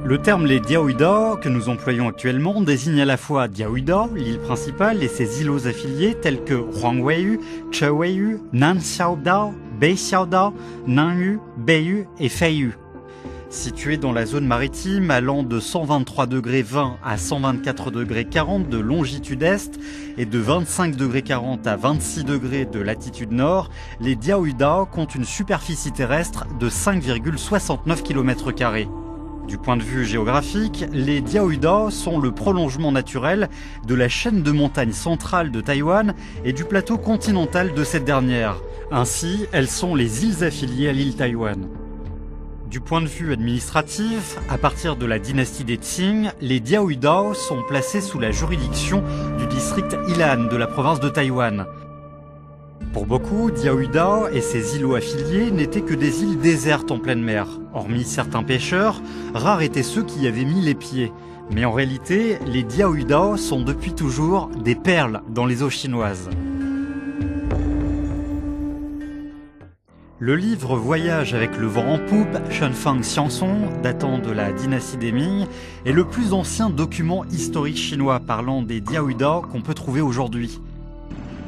Le terme les Diaoyuda que nous employons actuellement désigne à la fois Diaoyuda, l'île principale, et ses îlots affiliés tels que Huangweyu, Cheweyu, Nanxiaodao, Beixiaodao, Nanyu, Beiyu et Feiyu. Situé dans la zone maritime allant de 123 degrés 20 à 124 degrés 40 de longitude est et de 25 degrés 40 à 26 degrés de latitude nord, les Diaoyuda comptent une superficie terrestre de 5,69 km². Du point de vue géographique, les Diaoyuda sont le prolongement naturel de la chaîne de montagnes centrale de Taïwan et du plateau continental de cette dernière. Ainsi, elles sont les îles affiliées à l'île Taïwan. Du point de vue administratif, à partir de la dynastie des Qing, les Diaoyuda sont placés sous la juridiction du district Ilan de la province de Taïwan. Pour beaucoup, Diaoyuda et ses îlots affiliés n'étaient que des îles désertes en pleine mer. Hormis certains pêcheurs, rares étaient ceux qui y avaient mis les pieds. Mais en réalité, les Diaoyuda sont depuis toujours des perles dans les eaux chinoises. Le livre Voyage avec le vent en poupe, Shunfang Xiansong, datant de la dynastie des Ming, est le plus ancien document historique chinois parlant des Diaoyuda qu'on peut trouver aujourd'hui.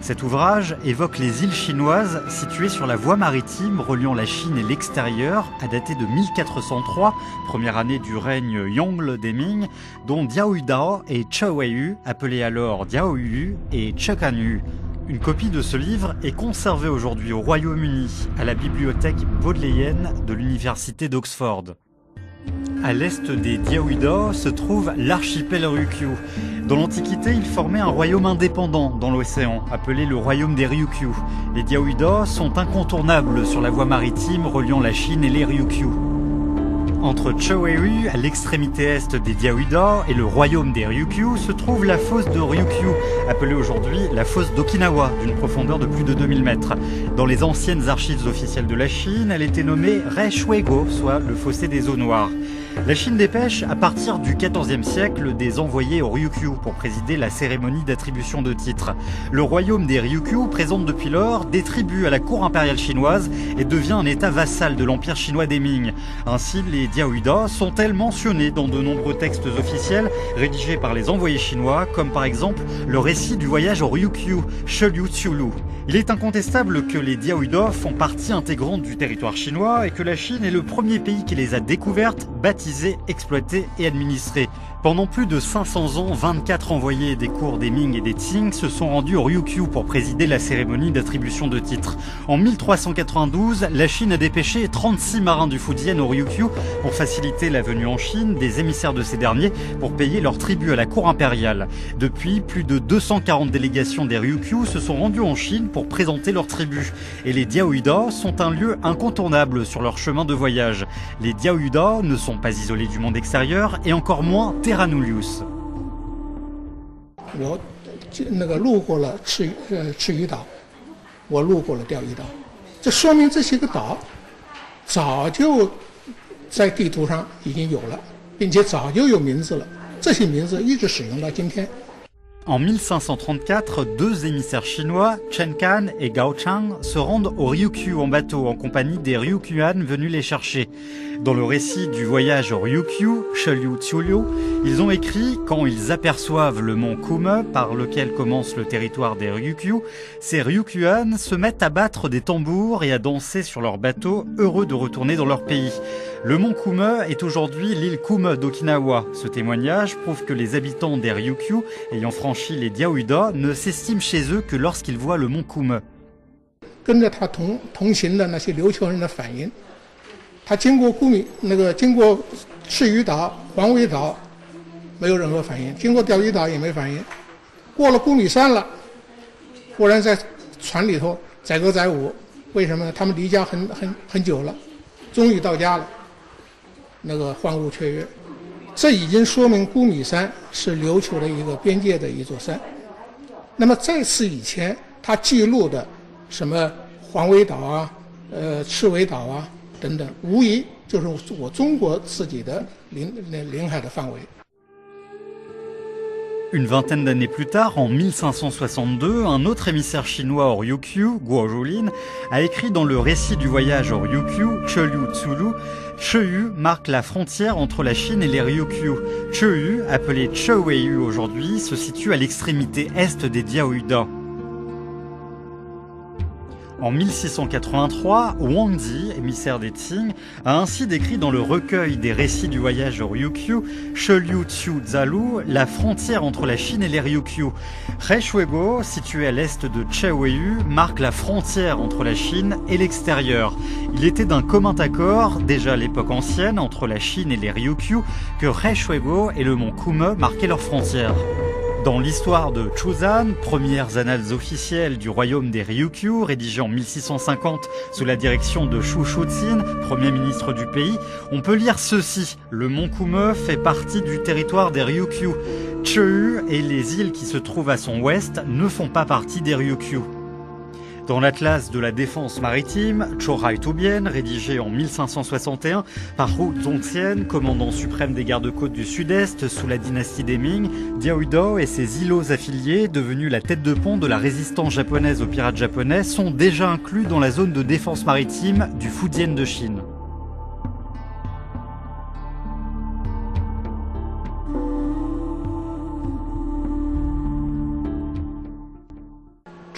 Cet ouvrage évoque les îles chinoises situées sur la voie maritime reliant la Chine et l'extérieur, à dater de 1403, première année du règne Yongle des Ming, dont Diaoyuda et Cheweyu, appelés alors Diaoyu et Chekanyu. Une copie de ce livre est conservée aujourd'hui au Royaume-Uni, à la bibliothèque bodléienne de l'université d'Oxford. À l'est des Diaoyuda se trouve l'archipel Ryukyu. Dans l'Antiquité, il formait un royaume indépendant dans l'océan, appelé le royaume des Ryukyu. Les Diaoyuda sont incontournables sur la voie maritime reliant la Chine et les Ryukyu. Entre Cheweyu, à l'extrémité est des Diaoyuda, et le royaume des Ryukyu, se trouve la fosse de Ryukyu, appelée aujourd'hui la fosse d'Okinawa, d'une profondeur de plus de 2000 mètres. Dans les anciennes archives officielles de la Chine, elle était nommée Reishuego, soit le fossé des eaux noires. La Chine dépêche, à partir du XIVe siècle, des envoyés au Ryukyu pour présider la cérémonie d'attribution de titres. Le royaume des Ryukyu présente depuis lors des tribus à la cour impériale chinoise et devient un état vassal de l'empire chinois des Ming. Ainsi, les Diaoyuda sont-elles mentionnées dans de nombreux textes officiels rédigés par les envoyés chinois, comme par exemple le récit du voyage au Ryukyu, Sheliu Tsiulu. Il est incontestable que les Diaoyuda font partie intégrante du territoire chinois et que la Chine est le premier pays qui les a découvertes, baptisées, exploitées et administrées. Pendant plus de 500 ans, 24 envoyés des cours des Ming et des Qing se sont rendus au Ryukyu pour présider la cérémonie d'attribution de titres. En 1392, la Chine a dépêché 36 marins du Fujian au Ryukyu pour faciliter la venue en Chine des émissaires de ces derniers pour payer leur tribut à la cour impériale. Depuis, plus de 240 délégations des Ryukyu se sont rendues en Chine pour présenter leur tribu. Et les Diaoyuda sont un lieu incontournable sur leur chemin de voyage. Les Diaoyuda ne sont pas isolés du monde extérieur et encore moins terra nullius. 我路过了赤鱼岛，我路过了钓鱼岛，这说明这些个岛早就在地图上已经有了，并且早就有名字了，这些名字一直使用到今天。 En 1534, deux émissaires chinois, Chen Kan et Gao Chang, se rendent au Ryukyu en bateau en compagnie des Ryukyuan venus les chercher. Dans le récit du voyage au Ryukyu, Sheliu Tsiulu, ils ont écrit « Quand ils aperçoivent le mont Kume, par lequel commence le territoire des Ryukyu, ces Ryukyuan se mettent à battre des tambours et à danser sur leur bateau, heureux de retourner dans leur pays. » Le mont Kume est aujourd'hui l'île Kume d'Okinawa. Ce témoignage prouve que les habitants des Ryukyu, ayant franchi les Diaoyuda, ne s'estiment chez eux que lorsqu'ils voient le mont Kume. 跟着他同行的那些琉球人的反应，他经过经过赤鱼岛、黄尾岛，没有任何反应；经过钓鱼岛也没反应。过了古米山了，忽然在船里头载歌载舞，为什么呢？他们离家很久了，终于到家了。 那个欢呼雀跃，这已经说明古米山是琉球的一个边界的一座山。那么在此以前，他记录的什么黄尾岛啊、赤尾岛啊等等，无疑就是我中国自己的领海的范围。Une vingtaine d'années plus tard, en 1562, un autre émissaire chinois au Ryukyu, Guo Zhulin, a écrit dans le récit du voyage au Ryukyu, Cheyu Tsulu, Cheyu marque la frontière entre la Chine et les Ryukyu. Cheyu, appelé Cheweiyu aujourd'hui, se situe à l'extrémité est des Diaoyuda. En 1683, Wang Di, émissaire des Qing, a ainsi décrit dans le recueil des récits du voyage au Ryukyu, Sheliu Qiu Zalu, la frontière entre la Chine et les Ryukyu. Reishuego, situé à l'est de Cheweiyu, marque la frontière entre la Chine et l'extérieur. Il était d'un commun accord, déjà à l'époque ancienne, entre la Chine et les Ryukyu, que Reishuego et le mont Kume marquaient leurs frontières. Dans l'histoire de Chuzan, premières annales officielles du royaume des Ryukyu, rédigées en 1650 sous la direction de Shu Shuzin, premier ministre du pays, on peut lire ceci. Le mont Kume fait partie du territoire des Ryukyu. Cheyu et les îles qui se trouvent à son ouest ne font pas partie des Ryukyu. Dans l'Atlas de la défense maritime, Chohai Tubien, rédigé en 1561 par Hu Zongxian, commandant suprême des gardes-côtes du Sud-Est sous la dynastie des Ming, Diaoyuda et ses îlots affiliés, devenus la tête de pont de la résistance japonaise aux pirates japonais, sont déjà inclus dans la zone de défense maritime du Fujian de Chine.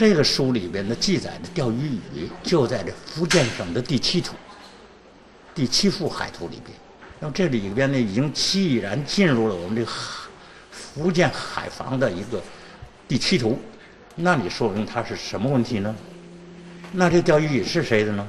这个书里边的记载的钓鱼语就在这福建省的第7图、第7幅海图里边。那么这里边呢，已经既然进入了我们这个福建海防的一个第7图，那你说明它是什么问题呢？那这钓鱼语是谁的呢？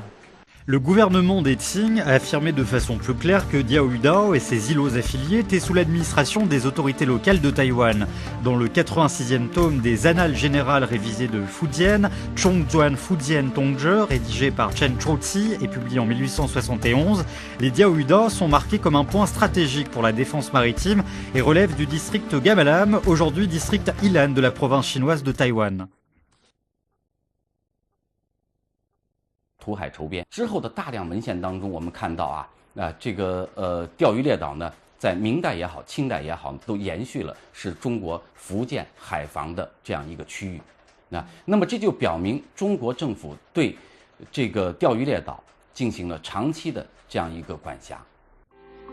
Le gouvernement des Qing a affirmé de façon plus claire que Diaoyuda et ses îlots affiliés étaient sous l'administration des autorités locales de Taïwan. Dans le 86e tome des Annales générales révisées de Fujian, Chongzuan Fujian Tongzhe, rédigé par Chen Chouci et publié en 1871, les Diaoyuda sont marqués comme un point stratégique pour la défense maritime et relèvent du district Gamalam, aujourd'hui district Ilan de la province chinoise de Taïwan. 土海筹边之后的大量文献当中，我们看到这个钓鱼列岛呢，在明代也好，清代也好，都延续了是中国福建海防的这样一个区域。那么这就表明中国政府对这个钓鱼列岛进行了长期的这样一个管辖。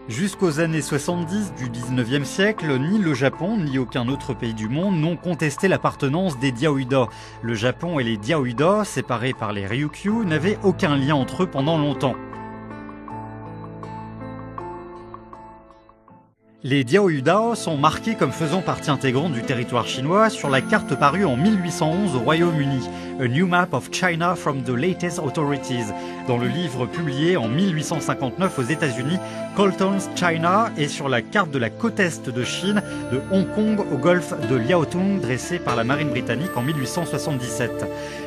Jusqu'aux années 70 du 19e siècle, ni le Japon ni aucun autre pays du monde n'ont contesté l'appartenance des Diaoyuda. Le Japon et les Diaoyuda, séparés par les Ryukyu, n'avaient aucun lien entre eux pendant longtemps. Les Diaoyuda sont marqués comme faisant partie intégrante du territoire chinois sur la carte parue en 1811 au Royaume-Uni, A New Map of China from the Latest Authorities, dans le livre publié en 1859 aux États-Unis, Colton's China, et sur la carte de la côte est de Chine, de Hong Kong au golfe de Liaotung, dressée par la marine britannique en 1877.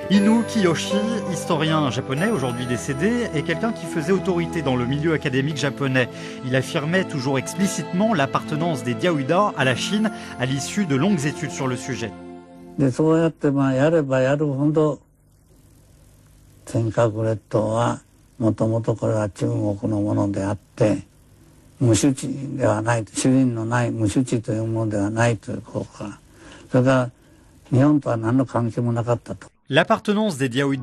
Inu Kiyoshi, historien japonais aujourd'hui décédé, est quelqu'un qui faisait autorité dans le milieu académique japonais. Il affirmait toujours explicitement l'appartenance des Diaoyuda à la Chine à l'issue de longues études sur le sujet. そうやってやればやるほど尖閣列島はもともとこれは中国のものであって無主地ではない主人のない無主地というものではないということからそれから日本とは何の関係もなかったと。L'appartenance des Diaoyuda